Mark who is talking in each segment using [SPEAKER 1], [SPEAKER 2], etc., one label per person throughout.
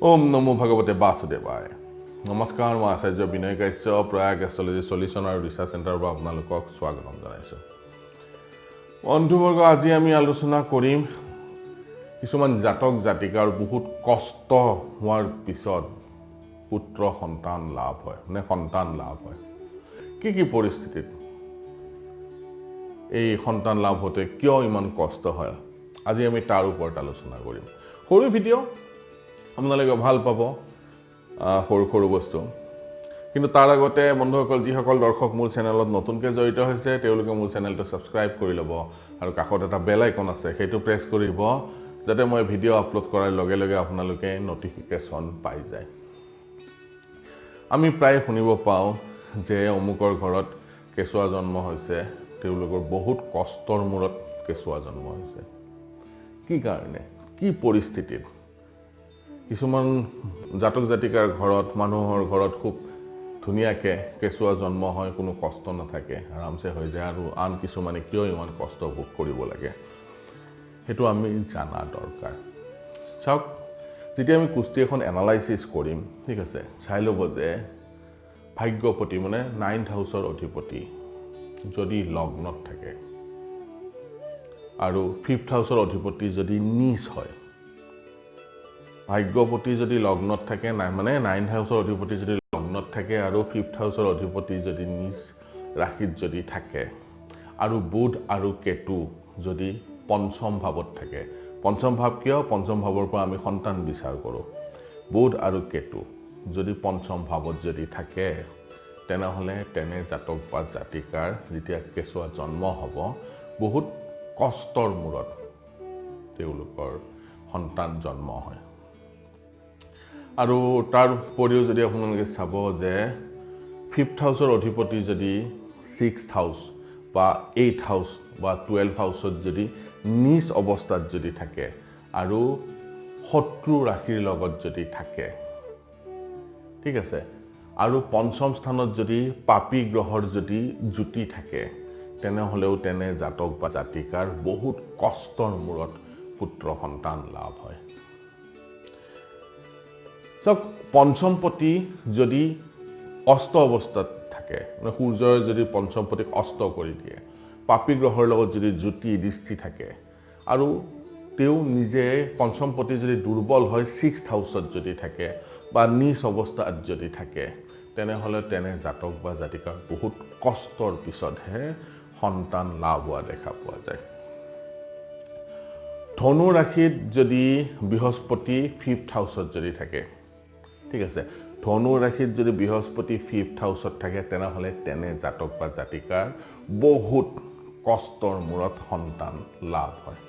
[SPEAKER 1] ओम नमो भगवते वासुदेवाय। नमस्कार, मैं आचार्य विनय काश्यप प्रयाग एस्ट्रोलजी सल्यूशन और रिसर्च सेंटर पर आपनालोকক स्वागतम जनाइছো। बंधुवर्ग, आज आमी आलोचना करिम किछुमान जातक जातिकार बहुत कष्ट होवार पिছত पुत्र सन्तान लाभ হয় মানে सन्तान लाभ হয়। কি परिस्थितित এই सन्तान लाभ होते क्यों इमान कष्ट হয়, আজি आमी तार ऊपर आलोचना करिम। सৰু ভিডিঅ আপোনালোকে ভাল পাব সৰু সৰু বস্তু, কিন্তু তাৰ আগতে বন্ধুসকল যিসকল দৰ্শক মোৰ চেনেলত নতুনকৈ জড়িত হৈছে তেওঁলোকে মোৰ চেনেলটো সাবস্ক্ৰাইব কৰি ল'ব আৰু কাষত এটা বেল আইকন আছে সেইটো প্ৰেছ কৰি দিব যাতে মই ভিডিঅ' আপলোড কৰাৰ লগে লগে আপোনালোকে নটিফিকেশ্যন পাই যায়। আমি প্ৰায় শুনিব পাওঁ যে অমুকৰ ঘৰত কেঁচুৱা জন্ম হৈছে, তেওঁলোকৰ বহুত কষ্টৰ মূৰত কেঁচুৱা জন্ম হৈছে। কি কাৰণে, কি পৰিস্থিতিত কিছুমান জাতক জাতিকাৰ ঘৰত মানুহৰ ঘৰত খুব ধুনীয়াকে কেঁচুৱা জন্ম হয়, কোনো কষ্ট নাথাকে, আৰামছে হৈ যায়, আৰু আন কিছুমানে কিয় ইমান কষ্ট ভোগ কৰিব লাগে সেইটো আমি জানা দৰকাৰ। চাওক, যেতিয়া আমি কুষ্টি এখন এনালাইসিস কৰিম, ঠিক আছে, চাই ল'ব যে ভাগ্যপতি মানে 9th হাউসৰ অধিপতি যদি লগ্নত থাকে আৰু 5th হাউসৰ অধিপতি যদি নিচ হয়, ভাগ্যপতি যদি লগ্নত থাকে মানে 9th হাউসৰ অধিপতি যদি লগ্নত থাকে আৰু 5th হাউসৰ অধিপতি যদি নিজ ৰাশিত যদি থাকে আৰু বুধ আৰু কেতু যদি পঞ্চম ভাৱত থাকে। পঞ্চম ভাৱ কিয়? পঞ্চম ভাৱৰ পৰা আমি সন্তান বিচাৰ কৰোঁ। বুধ আৰু কেতু যদি পঞ্চম ভাৱত যদি থাকে তেনেহ'লে তেনে জাতক বা জাতিকাৰ যেতিয়া কেঁচুৱা জন্ম হ'ব বহুত কষ্টৰ মূৰত তেওঁলোকৰ সন্তান জন্ম হয়। আৰু তাৰ উপৰিও যদি আপোনালোকে চাব যে 5th হাউসৰ অধিপতি যদি 6th হাউস বা 8th হাউস বা 12th হাউসত যদি নিজ অৱস্থাত যদি থাকে আৰু শত্ৰু ৰাশিৰ লগত যদি থাকে, ঠিক আছে, আৰু পঞ্চম স্থানত যদি পাপী গ্ৰহৰ যদি জ্যোতি থাকে তেনেহ'লেও তেনে জাতক বা জাতিকাৰ বহুত কষ্টৰ মূৰত পুত্ৰ সন্তান লাভ হয়। সব পঞ্চমপতি যদি অষ্ট অৱস্থাত থাকে, মানে সূৰ্যৰ যদি পঞ্চমপতিক অষ্ট কৰি দিয়ে, পাপী গ্ৰহৰ লগত যদি জ্যোতি দৃষ্টি থাকে আৰু তেওঁ নিজে পঞ্চমপতি যদি দুৰ্বল হয় 6th হাউসত যদি থাকে বা নিজ অৱস্থাত যদি থাকে তেনেহ'লে তেনে জাতক বা জাতিকাৰ বহুত কষ্টৰ পিছতহে সন্তান লাভ হোৱা দেখা পোৱা যায়। ধনু ৰাশিত যদি বৃহস্পতি 5th হাউসত যদি থাকে, ঠিক আছে, ধনু ৰাশিত যদি বৃহস্পতি 5th হাউসত থাকে তেনেহ'লে তেনে জাতক বা জাতিকাৰ বহুত কষ্টৰ মূৰত সন্তান লাভ হয়।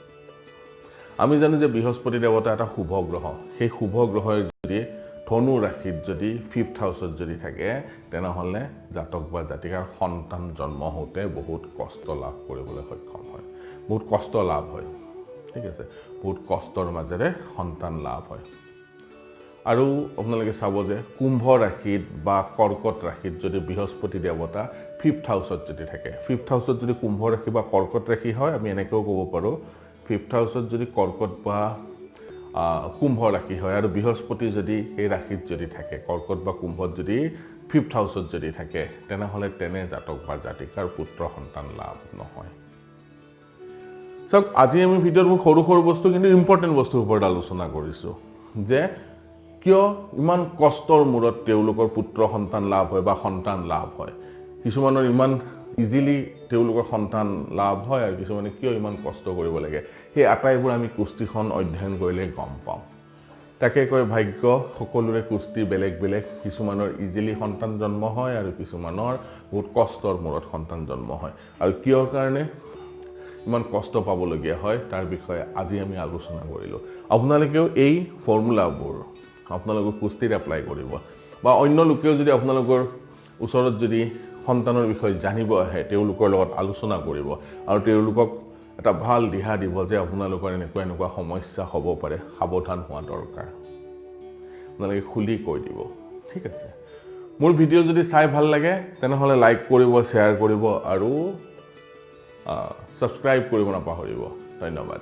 [SPEAKER 1] আমি জানো যে বৃহস্পতি দেৱতা এটা শুভ গ্ৰহ, সেই শুভ গ্ৰহৰ যদি ধনু ৰাশিত যদি 5th হাউসত যদি থাকে তেনেহ'লে জাতক বা জাতিকাৰ সন্তান জন্ম হওঁতে বহুত কষ্ট লাভ কৰিবলৈ সক্ষম হয়, বহুত কষ্ট লাভ হয়, ঠিক আছে, বহুত কষ্টৰ মাজেৰে সন্তান লাভ হয়। আৰু আপোনালোকে চাব যে কুম্ভ ৰাশিত বা কৰ্কট ৰাশিত যদি বৃহস্পতি দেৱতা 5th হাউসত যদি থাকে, 5th হাউসত যদি কুম্ভ ৰাশি বা কৰ্কট ৰাশি হয়, আমি এনেকৈও ক'ব পাৰোঁ 5th হাউসত যদি কৰ্কট বা কুম্ভ ৰাশি হয় আৰু বৃহস্পতি যদি এই ৰাশিত যদি থাকে, কৰ্কট বা কুম্ভত যদি 5th হাউসত যদি থাকে তেনেহ'লে তেনে জাতক বা জাতিকাৰ পুত্ৰ সন্তান লাভ নহয়। চাওক, আজি আমি ভিডিঅ'ত মোক সৰু সৰু বস্তু কিন্তু ইম্পৰ্টেণ্ট বস্তুৰ ওপৰত আলোচনা কৰিছোঁ যে কিয় ইমান কষ্টৰ মূৰত তেওঁলোকৰ পুত্ৰ সন্তান লাভ হয় বা সন্তান লাভ হয়। কিছুমানৰ ইমান ইজিলি তেওঁলোকৰ সন্তান লাভ হয় আৰু কিছুমানে কিয় ইমান কষ্ট কৰিব লাগে, সেই আটাইবোৰ আমি কুষ্টিখন অধ্যয়ন কৰিলে গম পাওঁ। তাকে কয় ভাগ্য, সকলোৰে কুষ্টি বেলেগ বেলেগ, কিছুমানৰ ইজিলি সন্তান জন্ম হয় আৰু কিছুমানৰ বহুত কষ্টৰ মূৰত সন্তান জন্ম হয়, আৰু কিয়ৰ কাৰণে ইমান কষ্ট পাবলগীয়া হয় তাৰ বিষয়ে আজি আমি আলোচনা কৰিলোঁ। আপোনালোকেও এই ফৰ্মুলাবোৰ আপোনালোকৰ কুষ্টিত এপ্লাই কৰিব, বা অন্য লোকেও যদি আপোনালোকৰ ওচৰত যদি সন্তানৰ বিষয়ে জানিব আহে তেওঁলোকৰ লগত আলোচনা কৰিব আৰু তেওঁলোকক এটা ভাল দিহা দিব যে আপোনালোকৰ এনেকুৱা এনেকুৱা সমস্যা হ'ব পাৰে, সাৱধান হোৱা দৰকাৰ, আপোনালোকে খুলি কৈ দিব, ঠিক আছে। মোৰ ভিডিঅ' যদি চাই ভাল লাগে তেনেহ'লে লাইক কৰিব, শ্বেয়াৰ কৰিব আৰু সাবস্ক্ৰাইব কৰিব নাপাহৰিব। ধন্যবাদ।